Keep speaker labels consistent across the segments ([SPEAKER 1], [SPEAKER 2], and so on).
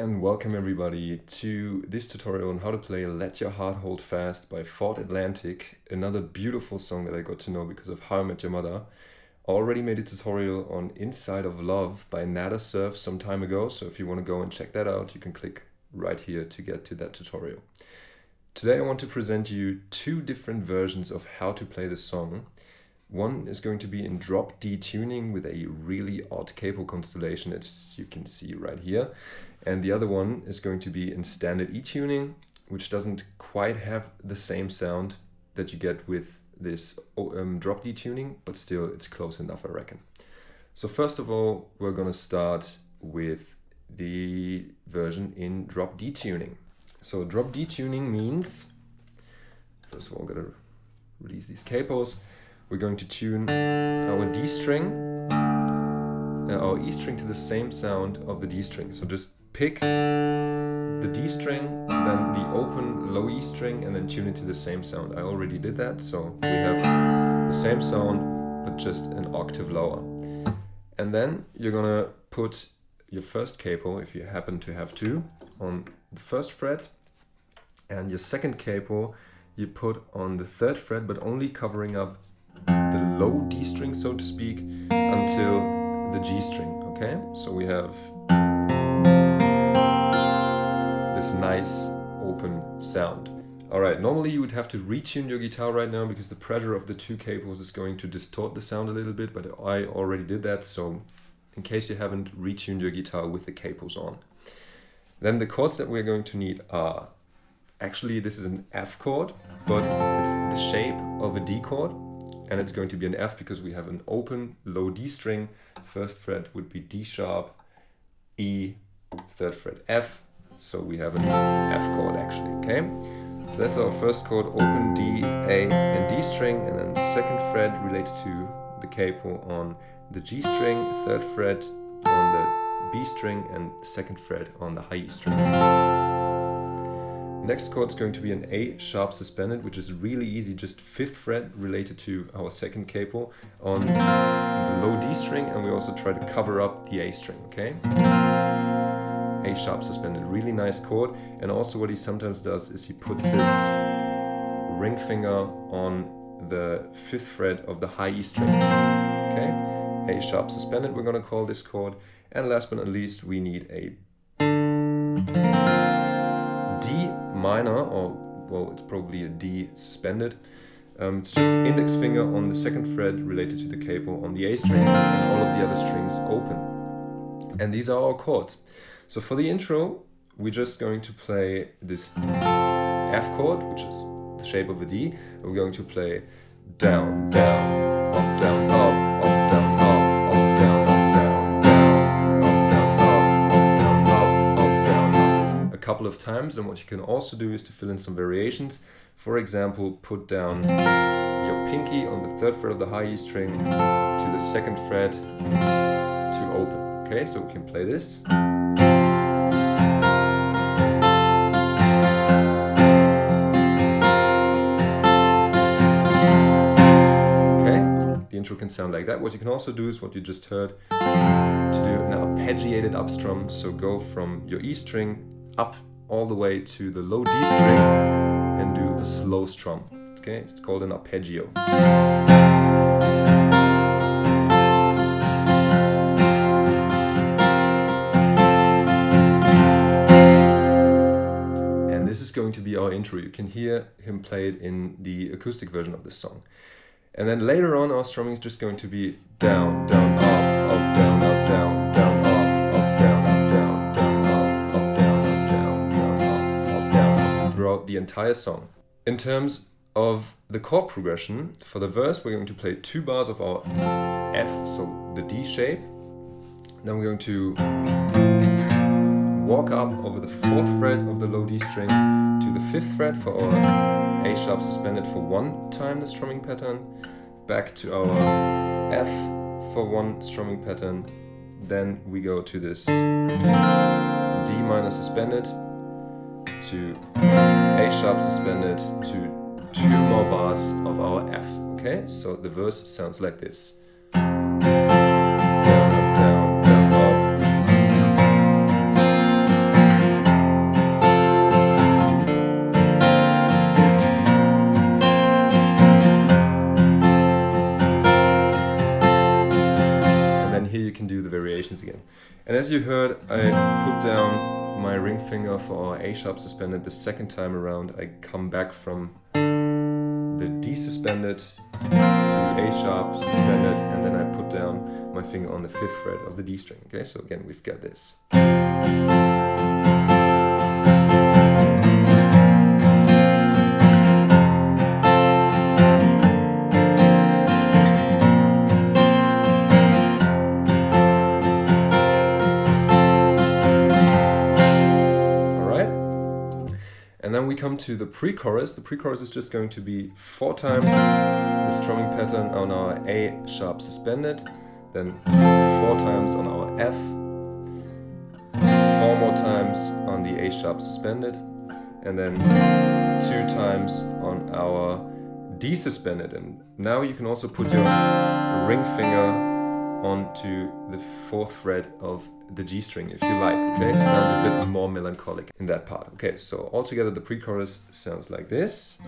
[SPEAKER 1] and welcome everybody to this tutorial on how to play Let Your Heart Hold Fast by Ford Atlantic, another beautiful song that I got to know because of How I Met Your Mother. I already made a tutorial on Inside of Love by Nada Surf some time ago, so if you want to go and check that out, you can click right here to get to that tutorial. Today I want to present you two different versions of how to play the song. One is going to be in drop D tuning with a really odd capo constellation, as you can see right here. And the other one is going to be in standard E tuning, which doesn't quite have the same sound that you get with this drop D tuning, but still it's close enough, I reckon. So first of all, we're going to start with the version in drop D tuning. So drop D tuning means, first of all, I'm going to release these capos. We're going to tune our D string, our E string to the same sound of the D string. So just pick the D string, then the open low E string, and then tune it to the same sound. I already did that, so we have the same sound, but just an octave lower. And then you're gonna put your first capo, if you happen to have two, on the first fret, and your second capo you put on the third fret, but only covering up the low D string, so to speak, until the G string, okay? So we have this nice open sound. All right, normally you would have to retune your guitar right now because the pressure of the two capos is going to distort the sound a little bit, but I already did that, so in case you haven't retuned your guitar with the capos on. Then the chords that we're going to need are, actually this is an F chord, but it's the shape of a D chord. And it's going to be an F because we have an open low D string. First fret would be D sharp, E, third fret F. So we have an F chord actually, okay? So that's our first chord, open D, A, and D string. And then second fret related to the capo on the G string, third fret on the B string, and second fret on the high E string. Next chord is going to be an A sharp suspended, which is really easy, just fifth fret related to our second capo on the low D string, and we also try to cover up the A string, okay? A sharp suspended, really nice chord. And also what he sometimes does is he puts his ring finger on the fifth fret of the high E string, okay? A sharp suspended, we're gonna call this chord. And last but not least, we need a D minor, or well, it's probably a D suspended. It's just index finger on the second fret related to the capo on the A string, and all of the other strings open. And these are our chords. So for the intro, we're just going to play this F chord, which is the shape of a D. And we're going to play down, down, up, down, up, up, down, up, up, down, up, down, down, up, down, up, down, up, up, down, up, a couple of times. And what you can also do is to fill in some variations. For example, put down your pinky on the third fret of the high E string to the second fret to open. Okay, so we can play this. The intro can sound like that. What you can also do is what you just heard, to do an arpeggiated up strum. So go from your E string up all the way to the low D string and do a slow strum. Okay, it's called an arpeggio. And this is going to be our intro. You can hear him play it in the acoustic version of this song. And then later on, our strumming is just going to be down, down, up, up, down, up, down, down, up, down, up, down, down, up, down, up, down, down, up, down, up, throughout the entire song. In terms of the chord progression, for the verse, we're going to play 2 bars of our F, so the D shape. Then we're going to walk up over the 4th fret of the low D string to the 5th fret for our A sharp suspended for 1 time, the strumming pattern, back to our F for 1 strumming pattern, then we go to this D minor suspended, to A sharp suspended, to 2 more bars of our F, okay? So the verse sounds like this. Down, up, down, down, up. again. And as you heard, I put down my ring finger for our A sharp suspended the second time around. I come back from the D suspended to the A sharp suspended, and then I put down my finger on the 5th fret of the D string. Okay, so again we've got this. And then we come to the pre-chorus. The pre-chorus is just going to be 4 times the strumming pattern on our A sharp suspended, then 4 times on our F, 4 more times on the A sharp suspended, and then 2 times on our D suspended. And now you can also put your ring finger onto the 4th fret of the G string if you like. Okay, sounds a bit more melancholic in that part. Okay, so altogether the pre-chorus sounds like this.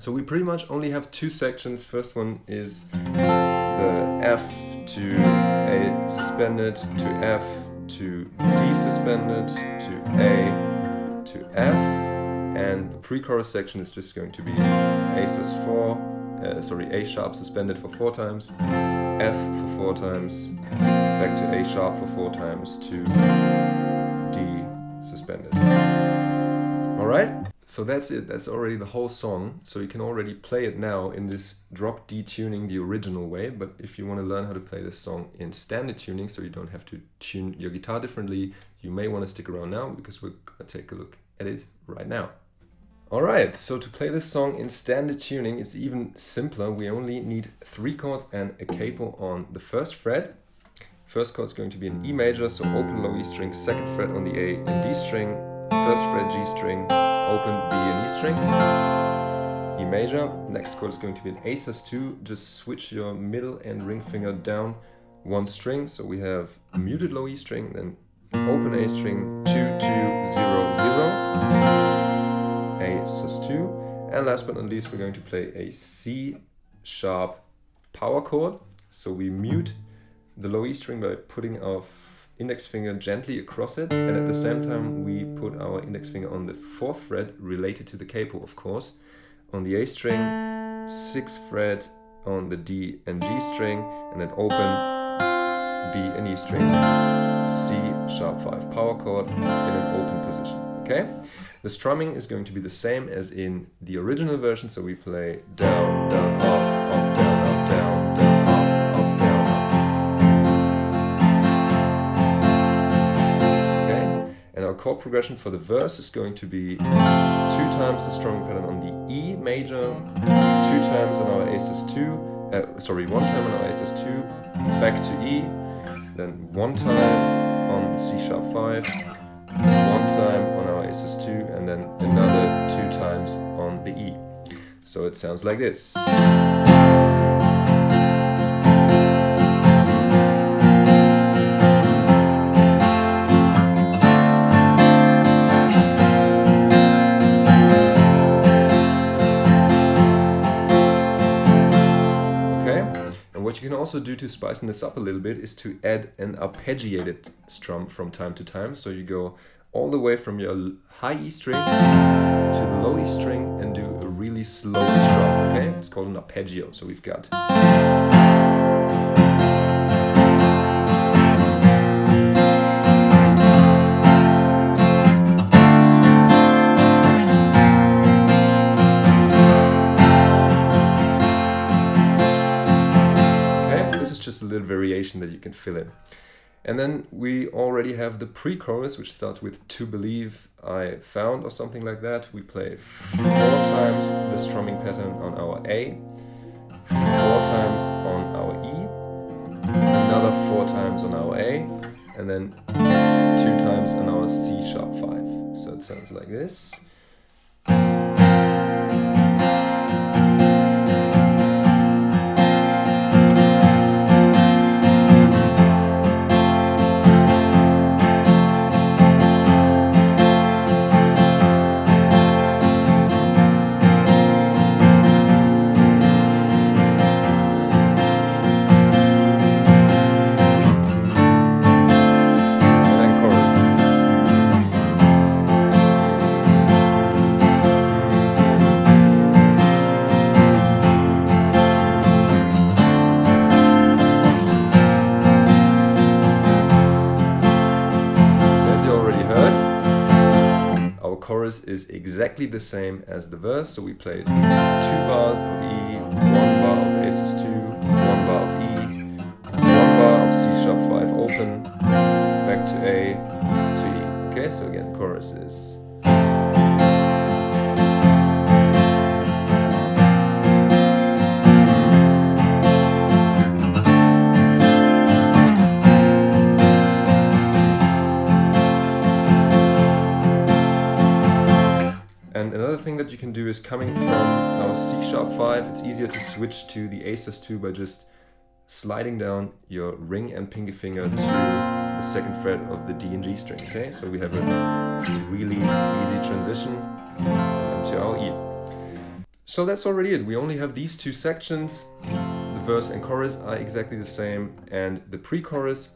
[SPEAKER 1] So we pretty much only have 2 sections. First one is the F to A suspended to F to D suspended to A to F, and the pre-chorus section is just going to be A sharp suspended for 4 times, F for 4 times, back to A sharp for 4 times to D suspended. All right. So that's it, that's already the whole song. So you can already play it now in this drop D tuning the original way, but if you want to learn how to play this song in standard tuning so you don't have to tune your guitar differently, you may want to stick around now because we're going to take a look at it right now. Alright, so to play this song in standard tuning is even simpler. We only need 3 chords and a capo on the 1st fret. First chord is going to be an E major, so open low E string, 2nd fret on the A and D string, 1st fret G string, open B and E string, E major. Next chord is going to be an A sus2. Just switch your middle and ring finger down 1 string. So we have muted low E string, then open A string, 2 2 0 0, A sus2, and last but not least we're going to play a C sharp power chord. So we mute the low E string by putting our index finger gently across it, and at the same time we put our index finger on the 4th fret, related to the capo of course, on the A string, 6th fret on the D and G string, and then open B and E string, C sharp 5 power chord in an open position. Okay? The strumming is going to be the same as in the original version, so we play down, down, up, up, down, up, down, down, up, up, down, up. Okay? And our chord progression for the verse is going to be 2 times the strumming pattern on the E major, 2 times on our A sus2, 1 time on our A sus2, back to E, then 1 time on the C sharp 5, 1 time on our A sus2, and then another 2 times on the E. So it sounds like this. What you can also do to spicing this up a little bit is to add an arpeggiated strum from time to time. So you go all the way from your high E string to the low E string and do a really slow strum, okay? It's called an arpeggio. So we've got... variation that you can fill in. And then we already have the pre-chorus, which starts with "To Believe I Found" or something like that. We play 4 times the strumming pattern on our A, 4 times on our E, another 4 times on our A, and then 2 times on our C#5. So it sounds like this. Chorus is exactly the same as the verse, so we played 2 bars of E, 1 bar of A*2, 1 bar of E, 1 bar of C#5 open, back to A, to E. Okay, so again, chorus is. And another thing that you can do is coming from our C#5, it's easier to switch to the A*2 by just sliding down your ring and pinky finger to the 2nd fret of the D and G string. Okay, so we have a really easy transition into our E. So that's already it. We only have these 2 sections. The verse and chorus are exactly the same, and the pre-chorus.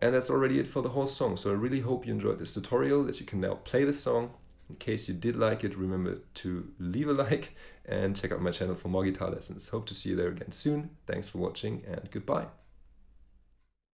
[SPEAKER 1] And that's already it for the whole song. So I really hope you enjoyed this tutorial, that you can now play the song. In case you did like it, remember to leave a like and check out my channel for more guitar lessons. Hope to see you there again soon. Thanks for watching and goodbye.